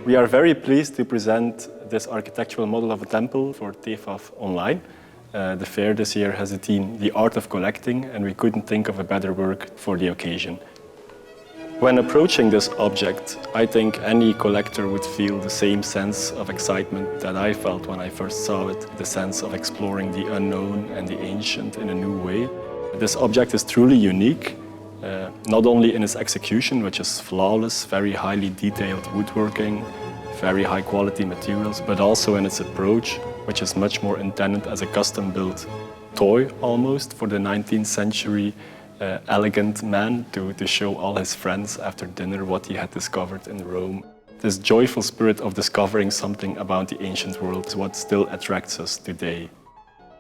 We are very pleased to present this architectural model of a temple for TEFAF Online. The fair this year has a theme, The Art of Collecting, and we couldn't think of a better work for the occasion. When approaching this object, I think any collector would feel the same sense of excitement that I felt when I first saw it, the sense of exploring the unknown and the ancient in a new way. This object is truly unique, not only in its execution, which is flawless, very highly detailed woodworking, very high quality materials, but also in its approach, which is much more intended as a custom-built toy almost for the 19th century elegant man to show all his friends after dinner what he had discovered in Rome. This joyful spirit of discovering something about the ancient world is what still attracts us today.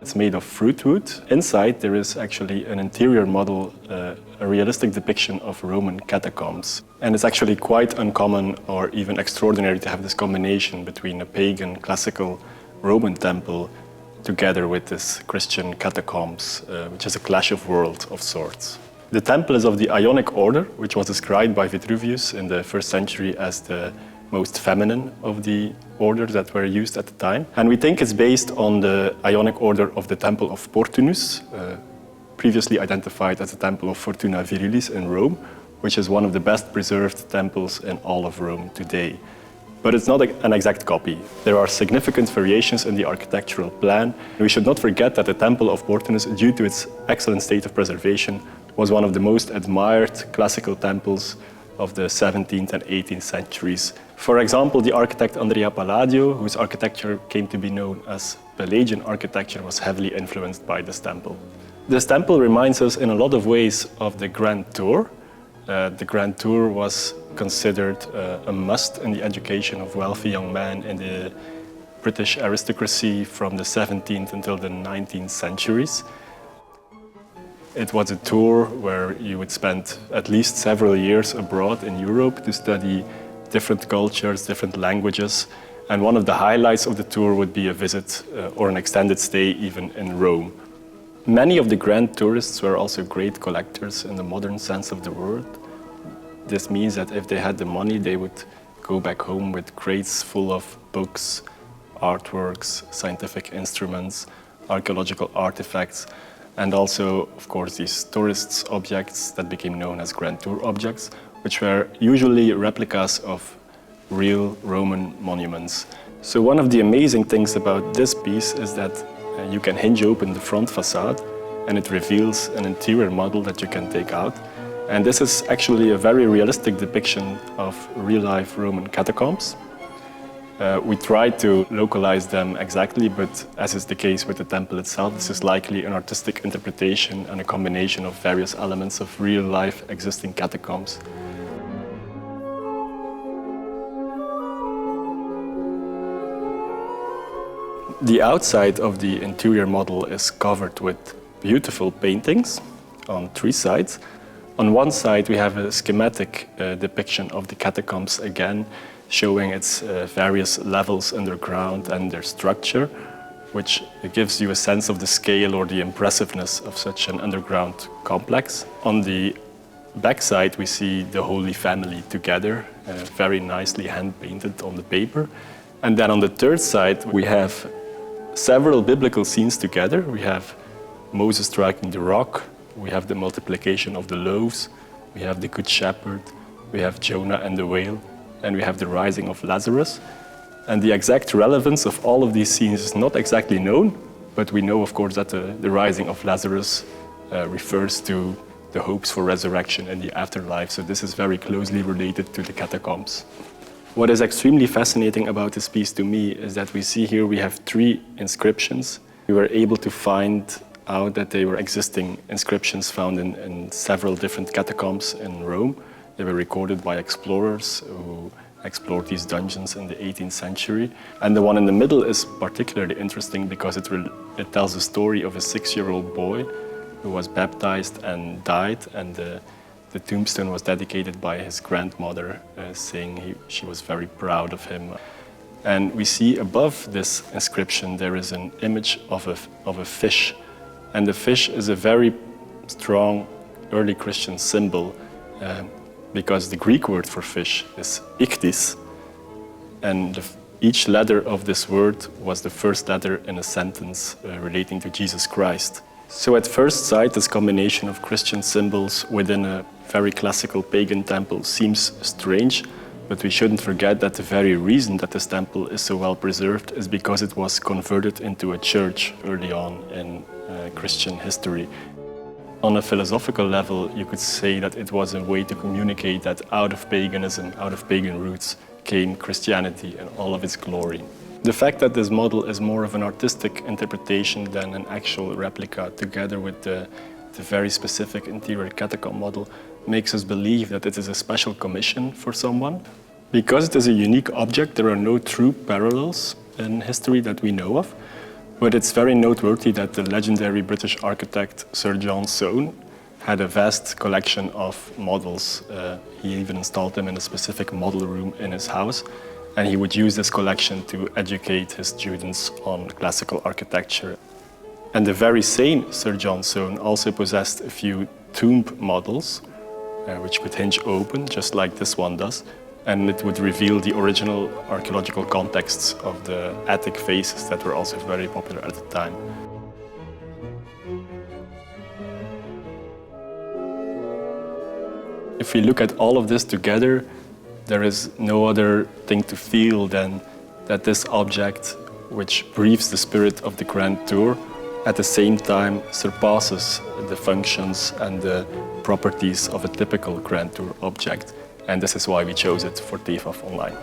It's made of fruitwood. Inside there is actually an interior model, a realistic depiction of Roman catacombs. And it's actually quite uncommon or even extraordinary to have this combination between a pagan classical Roman temple together with this Christian catacombs, which is a clash of worlds of sorts. The temple is of the Ionic order, which was described by Vitruvius in the 1st century as the most feminine of the orders that were used at the time. And we think it's based on the Ionic order of the temple of Portunus, previously identified as the temple of Fortuna Virilis in Rome, which is one of the best preserved temples in all of Rome today. But it's not an exact copy. There are significant variations in the architectural plan. We should not forget that the Temple of Portunus, due to its excellent state of preservation, was one of the most admired classical temples of the 17th and 18th centuries. For example, the architect Andrea Palladio, whose architecture came to be known as Pelagian architecture, was heavily influenced by this temple. This temple reminds us in a lot of ways of the Grand Tour. The Grand Tour was considered a must in the education of wealthy young men in the British aristocracy from the 17th until the 19th centuries. It was a tour where you would spend at least several years abroad in Europe to study different cultures, different languages, and one of the highlights of the tour would be a visit or an extended stay even in Rome. Many of the grand tourists were also great collectors in the modern sense of the word. This means that if they had the money, they would go back home with crates full of books, artworks, scientific instruments, archaeological artifacts, and also, of course, these tourists' objects that became known as Grand Tour objects, which were usually replicas of real Roman monuments. So one of the amazing things about this piece is that you can hinge open the front facade and it reveals an interior model that you can take out. And this is actually a very realistic depiction of real-life Roman catacombs. We tried to localize them exactly, but as is the case with the temple itself, this is likely an artistic interpretation and a combination of various elements of real-life existing catacombs. The outside of the interior model is covered with beautiful paintings on 3 sides. On one side we have a schematic depiction of the catacombs again, showing its various levels underground and their structure, which gives you a sense of the scale or the impressiveness of such an underground complex. On the back side we see the Holy Family together, very nicely hand-painted on the paper. And then on the third side we have several biblical scenes together. We have Moses striking the rock, we have the multiplication of the loaves, we have the Good Shepherd, we have Jonah and the whale, and we have the rising of Lazarus. And the exact relevance of all of these scenes is not exactly known, but we know, of course, that the rising of Lazarus refers to the hopes for resurrection and the afterlife, so this is very closely related to the catacombs. What is extremely fascinating about this piece to me is that we see here we have 3 inscriptions. We were able to find out that they were existing inscriptions found in several different catacombs in Rome. They were recorded by explorers who explored these dungeons in the 18th century. And the one in the middle is particularly interesting because it tells the story of a 6-year-old boy who was baptized and died, and the tombstone was dedicated by his grandmother, saying she was very proud of him. And we see above this inscription there is an image of a fish. And the fish is a very strong early Christian symbol because the Greek word for fish is ichthys. and each letter of this word was the first letter in a sentence relating to Jesus Christ. So at first sight, this combination of Christian symbols within a very classical pagan temple seems strange, but we shouldn't forget that the very reason that this temple is so well preserved is because it was converted into a church early on in Christian history. On a philosophical level, you could say that it was a way to communicate that out of paganism, out of pagan roots, came Christianity and all of its glory. The fact that this model is more of an artistic interpretation than an actual replica, together with the very specific interior catacomb model, makes us believe that it is a special commission for someone. Because it is a unique object, there are no true parallels in history that we know of, but it's very noteworthy that the legendary British architect Sir John Soane had a vast collection of models. He even installed them in a specific model room in his house, and he would use this collection to educate his students on classical architecture. And the very same Sir John Soane also possessed a few tomb models, which could hinge open, just like this one does, and it would reveal the original archaeological contexts of the attic faces that were also very popular at the time. If we look at all of this together, there is no other thing to feel than that this object, which breathes the spirit of the Grand Tour, at the same time surpasses the functions and the properties of a typical Grand Tour object. And this is why we chose it for TEFAF Online.